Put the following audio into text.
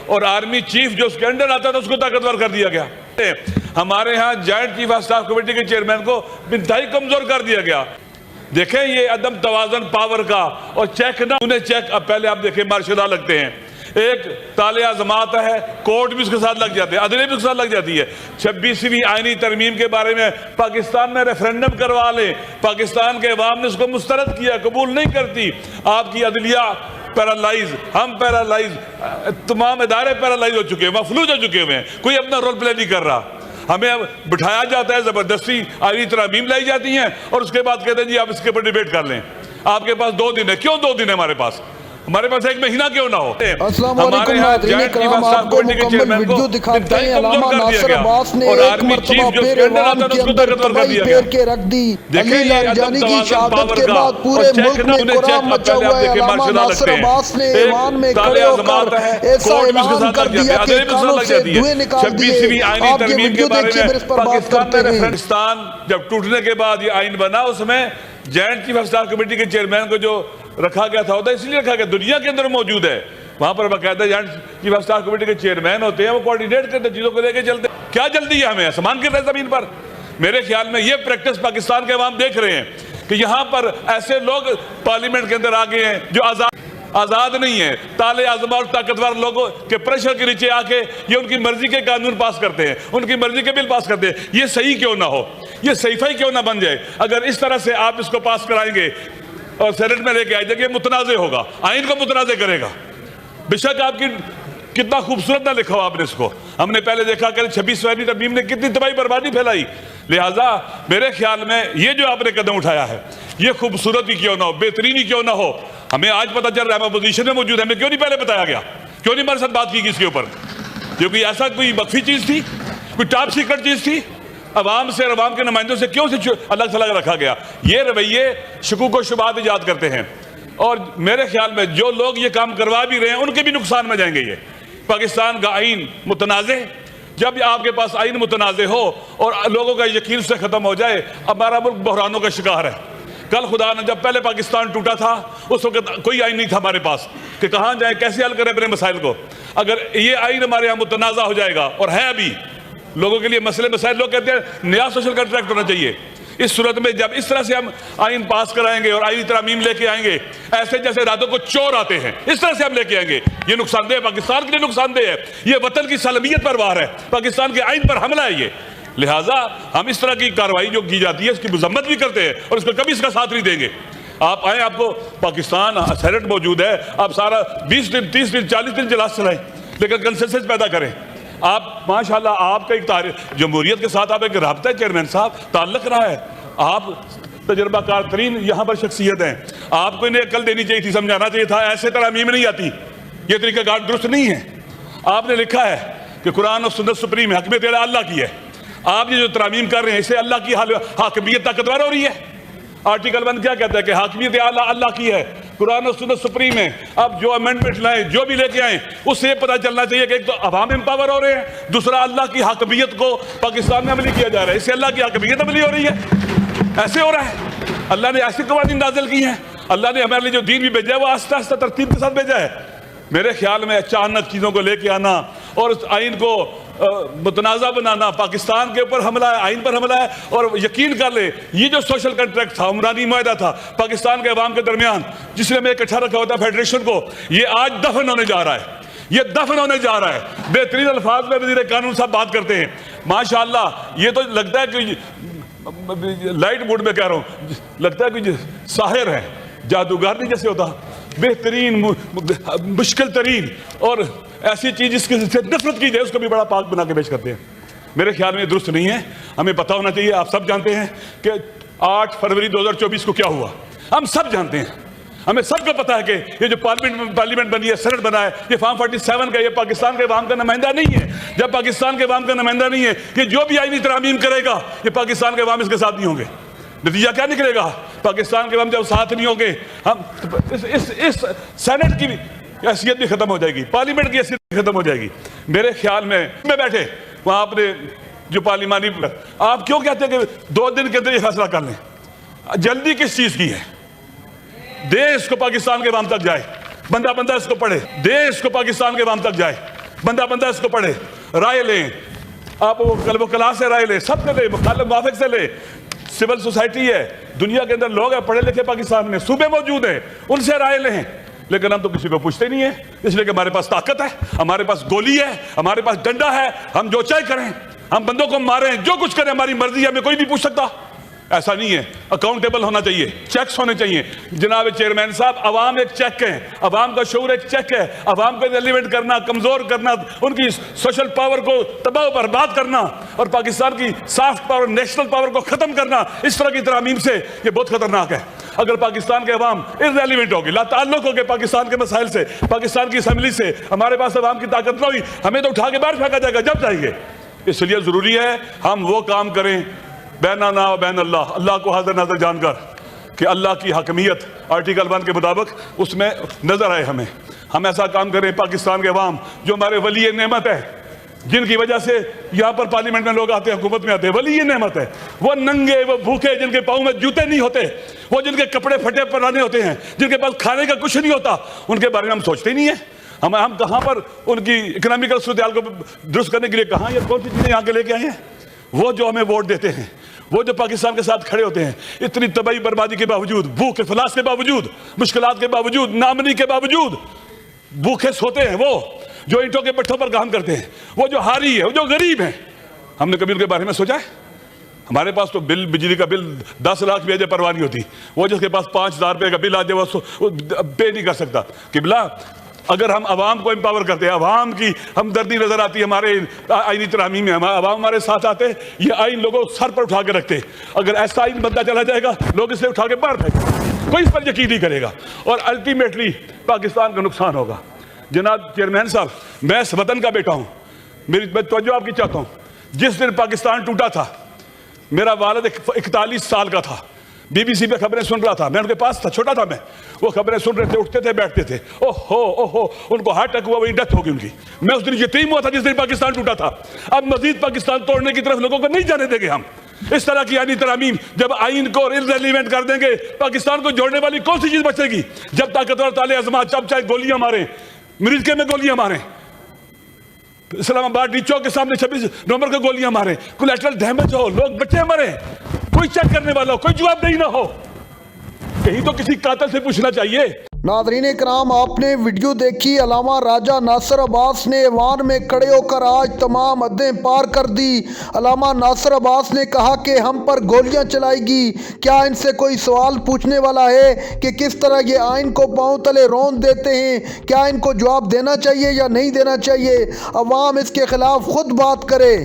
اور army chief جو اس کے انڈر آتا تھا اس کو طاقتور کر دیا گیا. ہمارے ہاں joint chief of staff committee کے چیئرمین کو انتہائی کمزور کر دیا گیا. دیکھیں یہ عدم توازن پاور کا اور چیک نہ انہیں چیک. اب پہلے آپ دیکھیں مارشل لا لگتے ہیں, ایک تالے آزمات ہے, کورٹ بھی اس کے ساتھ لگ جاتے ہیں, عدلیہ بھی اس کے ساتھ لگ جاتی ہے. 26ویں آئینی ترمیم کے بارے میں پاکستان میں ریفرنڈم کروا لیں, پاکستان کے عوام نے اس کو مسترد کیا, قبول نہیں کرتی. آپ کی عدلیہ پیرالائز, ہم پیرالائز, تمام ادارے پیرالائز ہو چکے ہیں, مفلوج ہو چکے ہوئے ہیں, کوئی اپنا رول پلے نہیں کر رہا. ہمیں بٹھایا جاتا ہے, زبردستی آئینی ترامیم لائی جاتی ہیں اور اس کے بعد کہتے ہیں جی آپ اس کے اوپر ڈیبیٹ کر لیں. آپ کے پاس 2 دن ہے. کیوں 2 دن ہے ہمارے پاس؟ ہمارے پاس 1 مہینہ کیوں نہ ہو؟ السلام علیکم ناظرین کرام, آپ کو مکمل ویڈیو دکھاتے ہیں. علامہ ناصر عباس نے ایک مرتبہ پھر ایوان کے اندر تباہی پھیر کے رکھ دی. علی لاریجانی کی شہادت کے بعد پورے ملک میں قرآن مچا ہوا ہے. علامہ ناصر عباس نے ایوان میں کھڑے ہو کر ایسا اعلان کر دیا کہ کانوں سے دھوئیں نکال دیے. آپ یہ ویڈیو دیکھیے, پھر اس پر بات کرتے ہیں. پاکستان جب ٹوٹنے کے بعد یہ آئین بنا, اس میں joint chief of staff committee کے چیئرمین کو جو رکھا گیا تھا, اس لیے رکھا گیا دنیا کے اندر موجود ہے. وہاں پر باقاعدہ joint chief of staff committee کے چیئرمین ہوتے ہیں, وہ کوارڈینیٹ کرتے ہیں, چیزوں کو لے کے چلتے ہیں. کیا جلدی ہے ہمیں؟ آسمان گر رہے ہیں زمین پر. میرے خیال میں یہ پریکٹس پاکستان کے عوام دیکھ رہے ہیں کہ یہاں پر ایسے لوگ پارلیمنٹ کے اندر آگے ہیں جو آزاد نہیں ہیں. تالے آزما اور طاقتور لوگوں کے پریشر کے نیچے آ کے یہ ان کی مرضی کے قانون پاس کرتے ہیں, ان کی مرضی کے بل پاس کرتے ہیں. یہ صحیح کیوں نہ ہو, یہ صحیفہ ہی کیوں نہ بن جائے. اگر اس طرح سے آپ اس کو پاس کرائیں گے اور سینٹ میں لے کے آئے جائیں, متنازع ہوگا, آئین کو متنازع کرے گا. بے شک آپ کی کتنا خوبصورت نہ لکھا ہو آپ نے اس کو. ہم نے پہلے دیکھا کہ 26ویں ترمیم نے کتنی تباہی بربادی پھیلائی. لہٰذا میرے خیال میں یہ جو آپ نے قدم اٹھایا ہے یہ خوبصورت ہی کیوں نہ ہو, بہترین ہی کیوں نہ ہو. ہمیں آج پتہ چل رہا ہے, ہم اپوزیشن میں موجود ہیں, ہمیں کیوں نہیں پہلے بتایا گیا, کیوں نہیں ہمارے ساتھ بات کی اس کے اوپر؟ کیونکہ ایسا کوئی مخفی چیز تھی, کوئی ٹاپ سیکرٹ چیز تھی. عوام سے اور عوام کے نمائندوں سے کیوں سے الگ تھلگ رکھا گیا؟ یہ رویے شکوک و شبہات ایجاد کرتے ہیں. اور میرے خیال میں جو لوگ یہ کام کروا بھی رہے ہیں ان کے بھی نقصان میں جائیں گے. یہ پاکستان کا آئین متنازع, جب آپ کے پاس آئین متنازع ہو اور لوگوں کا یقین سے ختم ہو جائے, ہمارا ملک بحرانوں کا شکار ہے. کل خدا نے جب پہلے پاکستان ٹوٹا تھا اس وقت کوئی آئین نہیں تھا ہمارے پاس کہ کہاں جائیں, کیسے حل کریں اپنے مسائل کو. اگر یہ آئین ہمارے یہاں متنازع ہو جائے گا, اور ہے ابھی لوگوں کے لیے مسئلے مسائل, لوگ کہتے ہیں نیا سوشل کنٹریکٹ ہونا چاہیے. اس صورت میں جب اس طرح سے ہم آئین پاس کرائیں گے اور آئینی ترامیم لے کے آئیں گے, ایسے جیسے راتوں کو چور آتے ہیں, اس طرح سے ہم لے کے آئیں گے, یہ نقصان دہ, پاکستان کے لیے نقصان دہ ہے. یہ وطن کی سالمیت پر وار ہے, پاکستان کے آئین پر حملہ ہے یہ. لہٰذا ہم اس طرح کی کارروائی جو کی جاتی ہے اس کی مذمت بھی کرتے ہیں اور اس کو کبھی اس کا ساتھ نہیں دیں گے. آپ آئیں, آپ کو پاکستان سینٹ موجود ہے, آپ سارا 20 دن 30 دن 40 دن اجلاس چلائیں, لیکن کنسنسس پیدا کریں. آپ ماشاءاللہ آپ کا ایک تاریخ جمہوریت کے ساتھ آپ ایک رابطہ ہے چیئرمین صاحب, تعلق رہا ہے. آپ تجربہ کار ترین یہاں پر شخصیت ہیں, آپ کو انہیں عقل دینی چاہیے تھی, سمجھانا چاہیے تھا. ایسے ترامیم نہیں آتی, یہ طریقہ کار درست نہیں ہے. آپ نے لکھا ہے کہ قرآن اور سنت سپریم ہے, حکمیت اللہ کی ہے. آپ یہ جو ترامیم کر رہے ہیں اسے اللہ کی حاکمیت طاقتور ہو رہی ہے. آرٹیکل 1 کیا کہتا ہے کہ حاکمیت اللہ کی ہے, قرآن اور سنت سپریم ہے. اب جو امینڈمنٹ لائیں, جو بھی لے کے آئیں, اس سے یہ پتہ چلنا چاہیے کہ ایک تو عوام امپاور ہو رہے ہیں, دوسرا اللہ کی حاکمیت کو پاکستان میں عملی کیا جا رہا ہے, اس سے اللہ کی حاکمیت عملی ہو رہی ہے. ایسے ہو رہا ہے. اللہ نے ایسی قوانین نازل کی ہیں, اللہ نے ہمارے لیے جو دین بھی بھیجا ہے وہ آہستہ آہستہ ترتیب کے ساتھ بھیجا ہے. میرے خیال میں اچانک چیزوں کو لے کے آنا اور اس آئین کو متنازع بنانا, پاکستان کے اوپر حملہ ہے, آئین پر حملہ ہے. اور یقین کر لیں یہ جو سوشل کنٹریکٹ تھا, عمرانی معاہدہ تھا پاکستان کے عوام کے درمیان, جس نے ہمیں اکٹھا رکھا ہوتا ہے فیڈریشن کو, یہ آج دفن ہونے جا رہا ہے, یہ دفن ہونے جا رہا ہے. بہترین الفاظ میں وزیر قانون صاحب بات کرتے ہیں, ماشاءاللہ. یہ تو لگتا ہے کہ لائٹ موڈ میں کہہ رہا ہوں, لگتا ہے کہ ساحر ہے, جادوگر نہیں جیسے ہوتا. بہترین, مشکل ترین اور ایسی چیز جس کی نفرت کی جائے اس کو بھی بڑا پاک بنا کے پیش کرتے ہیں. میرے خیال میں یہ درست نہیں ہے. ہمیں پتہ ہونا چاہیے, آپ سب جانتے ہیں کہ 8 فروری 2024 کو کیا ہوا, ہم سب جانتے ہیں. ہمیں سب کو پتا ہے کہ یہ جو پارلیمنٹ بنی ہے, سینٹ بنا ہے, یہ فارم 47 کا, یہ پاکستان کے عوام کا نمائندہ نہیں ہے. جب پاکستان کے عوام کا نمائندہ نہیں ہے, یہ جو بھی آئینی ترامیم کرے گا یہ پاکستان کے عوام اس کے ساتھ نہیں ہوں گے. نتیجہ کیا نکلے گا؟ پاکستان کے عوام جب ساتھ نہیں ہوں گے, ہم اس سینٹ کی حیثیت بھی ختم ہو جائے گی, پارلیمنٹ کی حیثیت بھی ختم ہو جائے گی. میرے خیال میں بیٹھے وہاں آپ نے جو پارلیمانی, آپ کیوں کہتے ہیں کہ 2 دن کے اندر یہ فیصلہ کر لیں؟ جلدی کس چیز کی ہے؟ دے اس کو پاکستان کے عوام تک جائے, بندہ اس کو پڑھے, دے اس کو پاکستان کے عوام تک جائے. بندہ بندہ اس کو پڑھے، رائے لیں، آپ وہ قلب و کلا سے رائے لیں، سب سے لیں، مخالف موافق سے لیں۔ سول سوسائٹی ہے، دنیا کے اندر لوگ ہیں پڑھے لکھے پاکستان میں، صوبے موجود ہیں، ان سے رائے لیں، لیکن ہم تو کسی کو پوچھتے نہیں ہیں، اس لیے کہ ہمارے پاس طاقت ہے، ہمارے پاس گولی ہے، ہمارے پاس ڈنڈا ہے، ہم جو چاہے کریں، ہم بندوں کو ماریں، جو کچھ کریں ہماری مرضی ہے، ہمیں کوئی نہیں پوچھ سکتا۔ ایسا نہیں ہے، اکاؤنٹیبل ہونا چاہیے، چیکس ہونے چاہیے۔ جناب چیئرمین صاحب، عوام ایک چیک ہے، عوام کا شعور ایک چیک ہے، عوام کو ایلیویٹ کرنا، کمزور کرنا، ان کی سوشل پاور کو تباہ و برباد کرنا اور پاکستان کی سافٹ پاور، نیشنل پاور کو ختم کرنا، اس طرح کی ترامیم سے یہ بہت خطرناک ہے۔ اگر پاکستان کے عوام irrelevant ہوگی، لا تعلق ہوگی پاکستان کے مسائل سے، پاکستان کی اسمبلی سے، ہمارے پاس عوام کی طاقت نہ ہوئی، ہمیں تو اٹھا کے باہر پھینکا جائے گا جب چاہیے۔ اس لیے ضروری ہے ہم وہ کام کریں بیننا و بین اللہ، اللہ کو حاضر نظر جان کر، کہ اللہ کی حاکمیت آرٹیکل 1 کے مطابق اس میں نظر آئے ہمیں۔ ہم ایسا کام کریں پاکستان کے عوام جو ہمارے ولی نعمت ہے، جن کی وجہ سے یہاں پر پارلیمنٹ میں لوگ آتے ہیں، حکومت میں آتے ہیں، ولی نعمت ہے، وہ ننگے، وہ بھوکے، جن کے پاؤں میں جوتے نہیں ہوتے، وہ جن کے کپڑے پھٹے پرانے ہوتے ہیں، جن کے پاس کھانے کا کچھ نہیں ہوتا، ان کے بارے میں ہم سوچتے ہی نہیں ہیں۔ ہم کہاں پر ان کی اکنامیکل صورتحال کو درست کرنے کے لیے کہاں یہ کون سی چیزیں یہاں کے لے کے آئے ہیں؟ وہ جو ہمیں ووٹ دیتے ہیں، وہ جو پاکستان کے ساتھ کھڑے ہوتے ہیں، اتنی تباہی بربادی کے باوجود، بھوک افلاس کے باوجود، مشکلات کے باوجود، نامنی کے باوجود بھوکے سوتے ہیں، وہ جو اینٹوں کے پٹھوں پر کام کرتے ہیں، وہ جو ہاری ہے، وہ جو غریب ہیں، ہم نے کبھی ان کے بارے میں سوچا ہے؟ ہمارے پاس تو بجلی کا بل 10 لاکھ بھی پرواہ نہیں ہوتی، وہ جس کے پاس 5,000 روپے کا بل آ جائے وہ پے نہیں کر سکتا۔ قبلہ، اگر ہم عوام کو امپاور کرتے ہیں، عوام کی ہمدردی نظر آتی ہے ہمارے آئینی ترامیم میں، عوام ہمارے ساتھ آتے، یہ آئین لوگوں سر پر اٹھا کے رکھتے۔ اگر ایسا آئین بنتا چلا جائے گا، لوگ اسے اٹھا کے باہر پھینکیں، کوئی اس پر یقین نہیں کرے گا، اور الٹیمیٹلی پاکستان کا نقصان ہوگا۔ جناب چیئرمین صاحب، میں اس وطن کا بیٹا ہوں، میری توجہ آپ کی چاہتا ہوں۔ جس دن پاکستان ٹوٹا تھا، میرا والد 41 سال کا تھا، بی بی سی پہ خبریں سن رہا تھا، میں ان کے پاس تھا، چھوٹا تھا میں، وہ خبریں سن رہے تھے، اٹھتے تھے، بیٹھتے تھے، اوہو ان کو ہارٹ اٹیک ہوا، وہی ڈیتھ ہو گئی ان کی۔ میں اس دن یتیم ہوا تھا جس دن پاکستان ٹوٹا تھا۔ اب مزید پاکستان توڑنے کی طرف لوگوں کو نہیں جانے دیں گے ہم۔ اس طرح کی آئینی ترامیم جب آئین کو irrelevant کر دیں گے، پاکستان کو جوڑنے والی کون سی چیز بچے گی؟ جب طاقتور تالے عظمات جب چاہے گولیاں ماریں، امریکہ میں گولیاں ماریں، اسلام آباد ڈی چوک کے سامنے 26 نومبر کو گولیاں ماریں، کولیٹرل ڈیمیج ہو، لوگ بچے مریں، کوئی چیک کرنے والا ہو، کوئی جواب نہیں نہ ہو، کہیں تو کسی قاتل سے پوچھنا چاہیے۔ ناظرین کرام، آپ نے ویڈیو دیکھی، علامہ راجہ ناصر عباس نے ایوان میں کھڑے ہو کر آج تمام حدیں پار کر دی۔ علامہ ناصر عباس نے کہا کہ ہم پر گولیاں چلائے گی۔ کیا ان سے کوئی سوال پوچھنے والا ہے کہ کس طرح یہ آئین کو پاؤں تلے روند دیتے ہیں؟ کیا ان کو جواب دینا چاہیے یا نہیں دینا چاہیے؟ عوام اس کے خلاف خود بات کرے۔